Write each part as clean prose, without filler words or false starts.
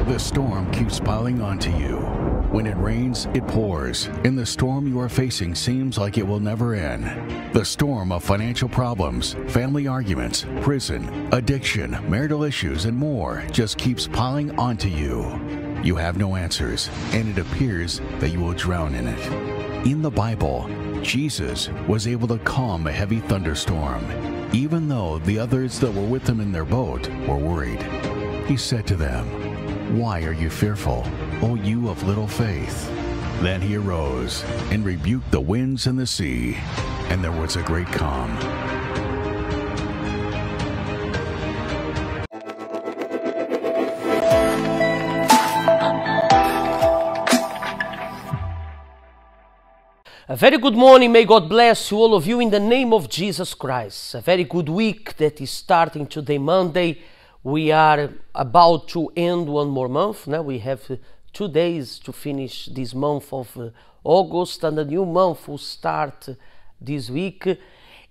the storm keeps piling onto you. When it rains, it pours, and the storm you are facing seems like it will never end. The storm of financial problems, family arguments, prison, addiction, marital issues, and more just keeps piling onto you. You have no answers, and it appears that you will drown in it. In the Bible, Jesus was able to calm a heavy thunderstorm, even though the others that were with him in their boat were worried. He said to them, "Why are you fearful, O you of little faith?" Then he arose and rebuked the winds and the sea, and there was a great calm. A very good morning. May God bless you, all of you, in the name of Jesus Christ. A very good week that is starting today, Monday. We are about to end one more month. Now we have 2 days to finish this month of August, and a new month will start this week.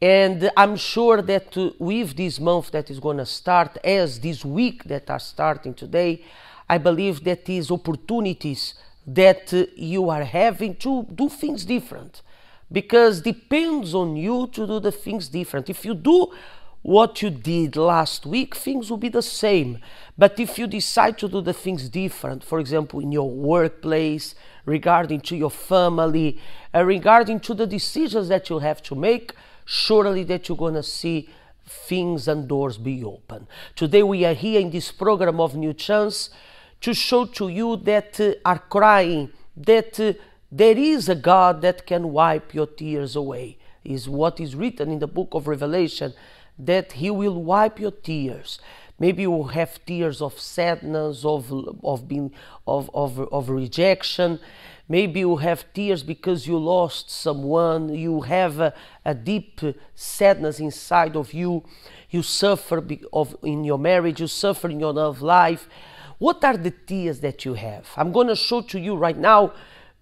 And I'm sure that with this month that is going to start, as this week that are starting today, I believe that these opportunities that you are having to do things different, because depends on you to do the things different. If you do what you did last week, things will be the same. But if you decide to do the things different, for example, in your workplace, regarding to your family, regarding to the decisions that you have to make, surely that you're going to see things and doors be open. Today we are here in this program of New Chance to show to you that are crying, that there is a God that can wipe your tears away. Is what is written in the book of Revelation, that he will wipe your tears. Maybe you will have tears of sadness, of rejection. Maybe you have tears because you lost someone. You have a deep sadness inside of you. You suffer in your marriage. You suffer in your love life. What are the tears that you have? I'm going to show to you right now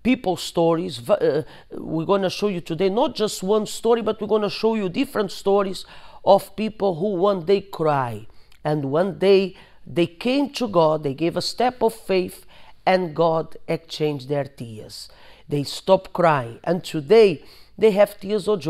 people's stories. We're going to show you today not just one story, but we're going to show you different stories of people who one day cry, and one day they came to God, they gave a step of faith, and God exchanged their tears. They stopped crying, and today they have tears of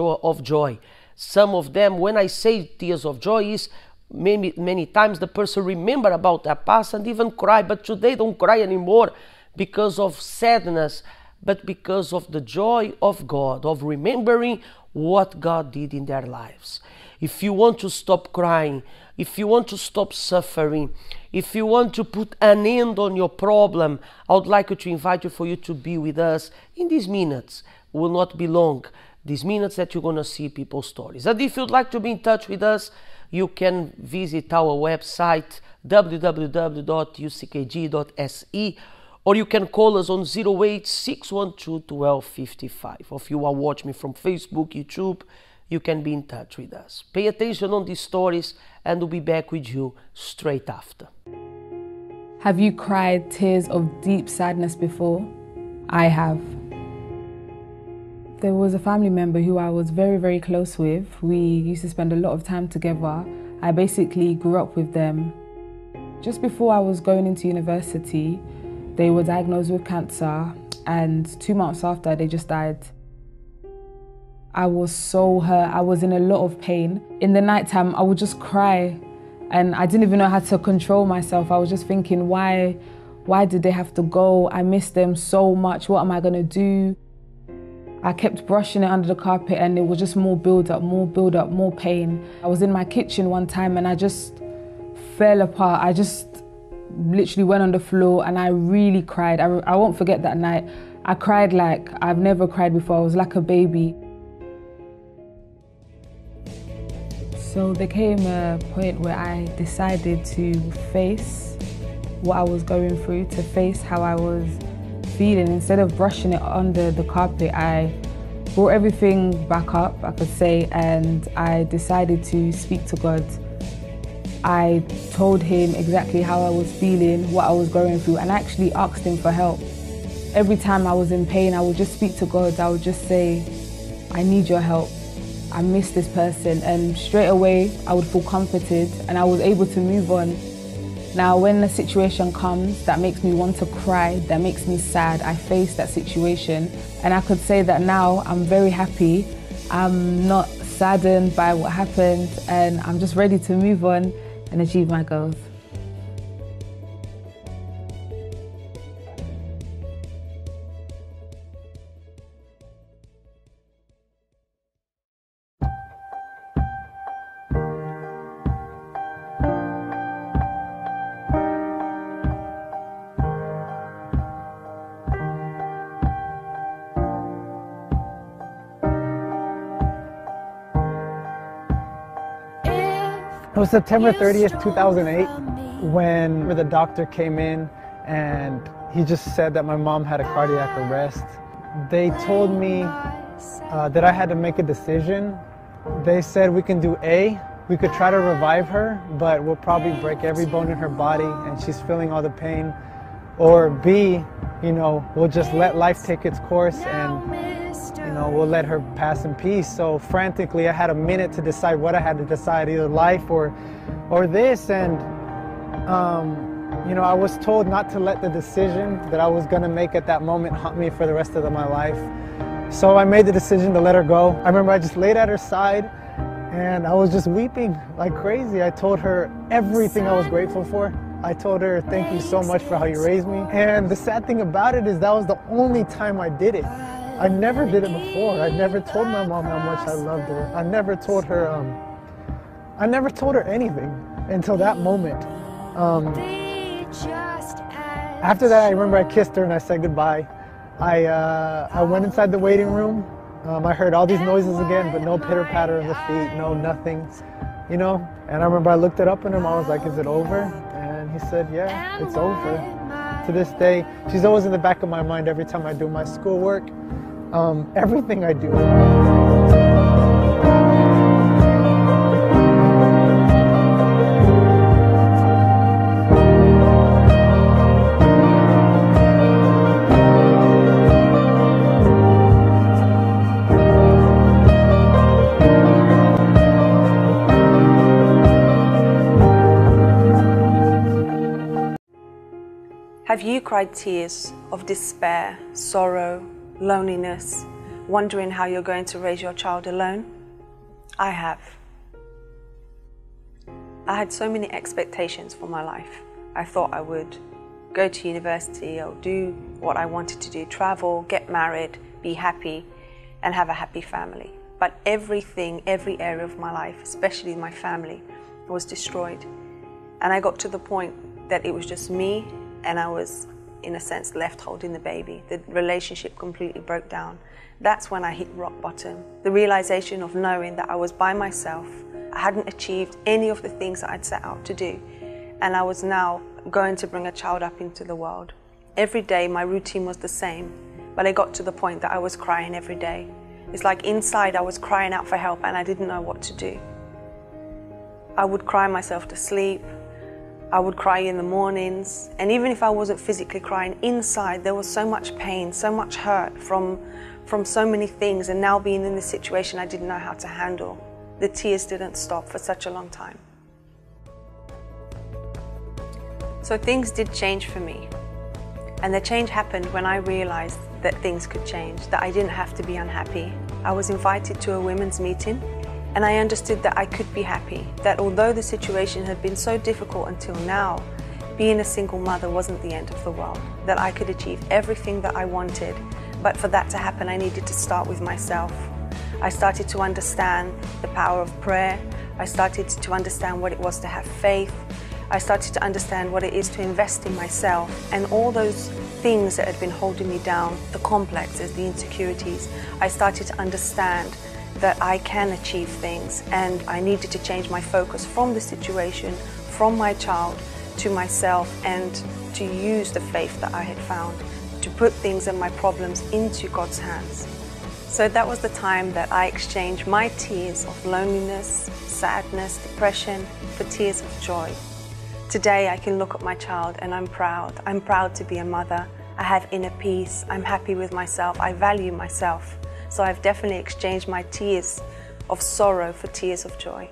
joy. Some of them, when I say tears of joy, is many times the person remember about their past and even cry, but today don't cry anymore because of sadness, but because of the joy of God, of remembering what God did in their lives. If you want to stop crying, if you want to stop suffering, if you want to put an end on your problem, I would like to invite you for you to be with us in these minutes. It will not be long. These minutes that you're going to see people's stories. And if you'd like to be in touch with us, you can visit our website www.uckg.se, or you can call us on 08-612 1255. Or if you are watching me from Facebook, YouTube, you can be in touch with us. Pay attention on these stories, and we'll be back with you straight after. Have you cried tears of deep sadness before? I have. There was a family member who I was very, very close with. We used to spend a lot of time together. I basically grew up with them. Just before I was going into university, they were diagnosed with cancer, and 2 months after, they just died. I was so hurt. I was in a lot of pain. In the nighttime, I would just cry, and I didn't even know how to control myself. I was just thinking, why did they have to go? I miss them so much. What am I gonna do? I kept brushing it under the carpet, and it was just more build up, more pain. I was in my kitchen one time and I just fell apart. I just literally went on the floor and I really cried. I won't forget that night. I cried like I've never cried before. I was like a baby. So there came a point where I decided to face what I was going through, to face how I was feeling. Instead of brushing it under the carpet, I brought everything back up, I could say, and I decided to speak to God. I told him exactly how I was feeling, what I was going through, and actually asked him for help. Every time I was in pain, I would just speak to God. I would just say, I need your help. I miss this person. And straight away, I would feel comforted and I was able to move on. Now, when a situation comes that makes me want to cry, that makes me sad, I face that situation, and I could say that now I'm very happy. I'm not saddened by what happened, and I'm just ready to move on and achieve my goals. It was September 30th, 2008, when the doctor came in and he just said that my mom had a cardiac arrest. They told me that I had to make a decision. They said we can do A, we could try to revive her, but we'll probably break every bone in her body and she's feeling all the pain. Or B, we'll just let life take its course and we'll let her pass in peace. So frantically, I had a minute to decide what I had to decide, either life or this. And, I was told not to let the decision that I was going to make at that moment haunt me for the rest of my life. So I made the decision to let her go. I remember I just laid at her side and I was just weeping like crazy. I told her everything I was grateful for. I told her, thank you so much for how you raised me. And the sad thing about it is that was the only time I did it. I never did it before. I never told my mom how much I loved her. I never told her anything until that moment. After that, I remember I kissed her and I said goodbye. I went inside the waiting room. I heard all these noises again, but no pitter patter of the feet, no nothing, And I remember I looked it up at him. I was like, is it over? And he said, yeah, it's over. To this day, she's always in the back of my mind every time I do my schoolwork. Everything I do. Have you cried tears of despair, sorrow, loneliness, wondering how you're going to raise your child alone? I have. I had so many expectations for my life. I thought I would go to university or do what I wanted to do, travel, get married, be happy, and have a happy family. But everything, every area of my life, especially my family, was destroyed. And I got to the point that it was just me, and I was, in a sense, left holding the baby. The relationship completely broke down. That's when I hit rock bottom. The realization of knowing that I was by myself, I hadn't achieved any of the things that I'd set out to do, and I was now going to bring a child up into the world. Every day my routine was the same, but I got to the point that I was crying every day. It's like inside I was crying out for help and I didn't know what to do. I would cry myself to sleep. I would cry in the mornings, and even if I wasn't physically crying, inside there was so much pain, so much hurt from so many things, and now being in this situation I didn't know how to handle. The tears didn't stop for such a long time. So things did change for me, and the change happened when I realized that things could change, that I didn't have to be unhappy. I was invited to a women's meeting, and I understood that I could be happy, that although the situation had been so difficult until now, being a single mother wasn't the end of the world, that I could achieve everything that I wanted, but for that to happen I needed to start with myself. I started to understand the power of prayer. I started to understand what it was to have faith. I started to understand what it is to invest in myself, and all those things that had been holding me down, the complexes, the insecurities. I started to understand that I can achieve things, and I needed to change my focus from the situation, from my child, to myself, and to use the faith that I had found to put things and my problems into God's hands. So that was the time that I exchanged my tears of loneliness, sadness, depression for tears of joy. Today I can look at my child and I'm proud. I'm proud to be a mother. I have inner peace. I'm happy with myself. I value myself. So I've definitely exchanged my tears of sorrow for tears of joy.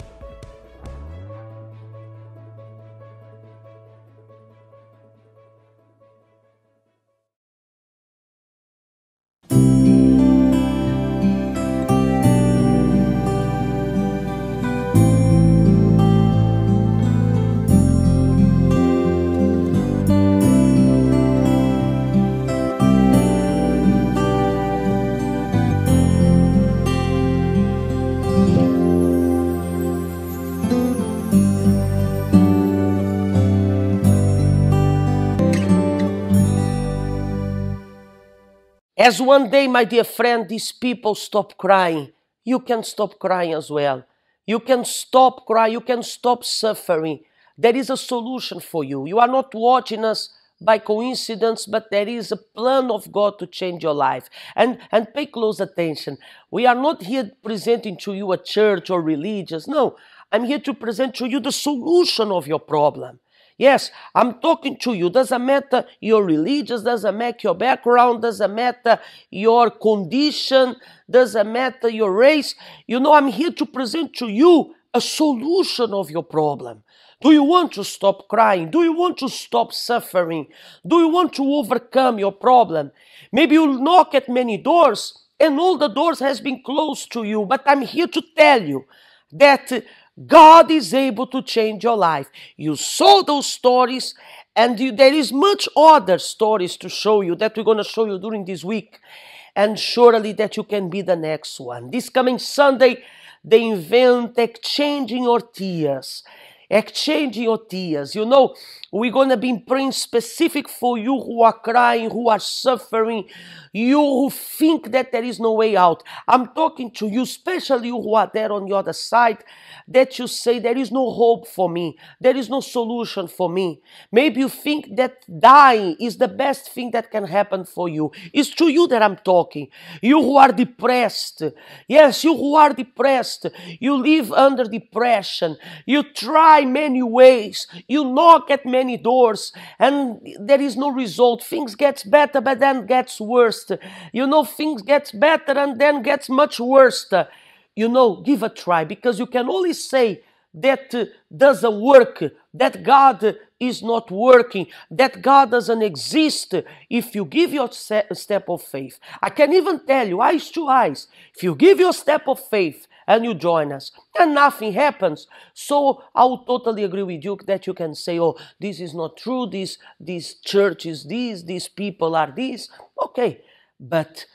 As one day, my dear friend, these people stop crying, you can stop crying as well. You can stop crying, you can stop suffering. There is a solution for you. You are not watching us by coincidence, but there is a plan of God to change your life. And pay close attention. We are not here presenting to you a church or religious. No, I'm here to present to you the solution of your problem. Yes, I'm talking to you. Doesn't matter your religious, doesn't matter your background, doesn't matter your condition, doesn't matter your race. You know, I'm here to present to you a solution of your problem. Do you want to stop crying? Do you want to stop suffering? Do you want to overcome your problem? Maybe you'll knock at many doors and all the doors has been closed to you, but I'm here to tell you that God is able to change your life. You saw those stories, and there is much other stories to show you that we're going to show you during this week. And surely that you can be the next one. This coming Sunday, they invent exchanging your tears. Exchanging your tears. You know, we're going to be praying specific for you who are crying, who are suffering, you who think that there is no way out. I'm talking to you, especially you who are there on the other side, that you say there is no hope for me, there is no solution for me. Maybe you think that dying is the best thing that can happen for you. It's to you that I'm talking. You who are depressed. Yes, you who are depressed. You live under depression. You try many ways. You knock at many doors and there is no result. Things get better but then gets worse. You know, things get better and then gets much worse. You know, give a try, because you can only say that doesn't work, that God is not working, that God doesn't exist if you give your step of faith. I can even tell you, eyes to eyes, if you give your step of faith and you join us, and nothing happens. So I would totally agree with you that you can say, oh, this is not true, this church is this, these people are this. Okay, but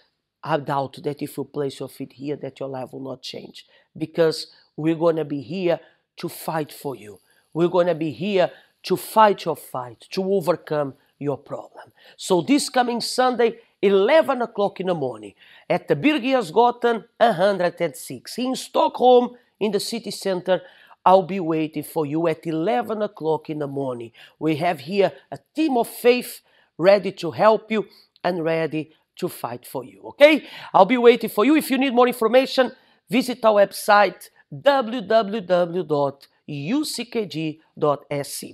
I doubt that if you place your feet here that your life will not change, because we're going to be here to fight for you. We're going to be here to fight your fight, to overcome your problem. So this coming Sunday, 11 o'clock in the morning, at the Birger Jarlsgatan 106 in Stockholm, in the city center, I'll be waiting for you at 11 o'clock in the morning. We have here a team of faith ready to help you and ready to fight for you, okay? I'll be waiting for you. If you need more information, visit our website, www.uckg.sc.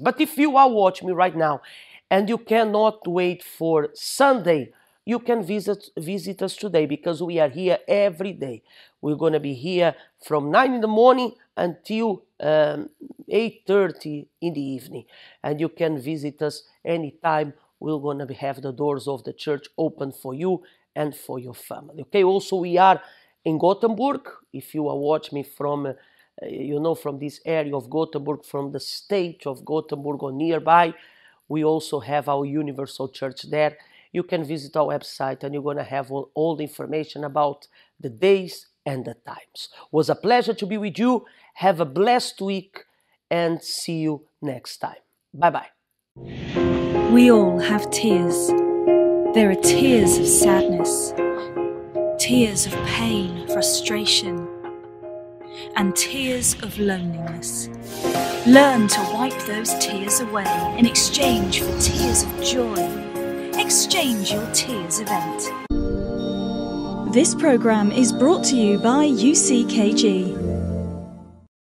But if you are watching me right now and you cannot wait for Sunday, you can visit us today, because we are here every day. We're going to be here from 9 in the morning until 8:30 in the evening. And you can visit us anytime. We're going to have the doors of the church open for you and for your family. Okay, also we are in Gothenburg. If you are watching me from, from this area of Gothenburg, from the state of Gothenburg or nearby, we also have our Universal Church there. You can visit our website and you're going to have all the information about the days and the times. It was a pleasure to be with you. Have a blessed week and see you next time. Bye-bye. We all have tears. There are tears of sadness, tears of pain, frustration, and tears of loneliness. Learn to wipe those tears away in exchange for tears of joy. Exchange your tears event. This program is brought to you by UCKG.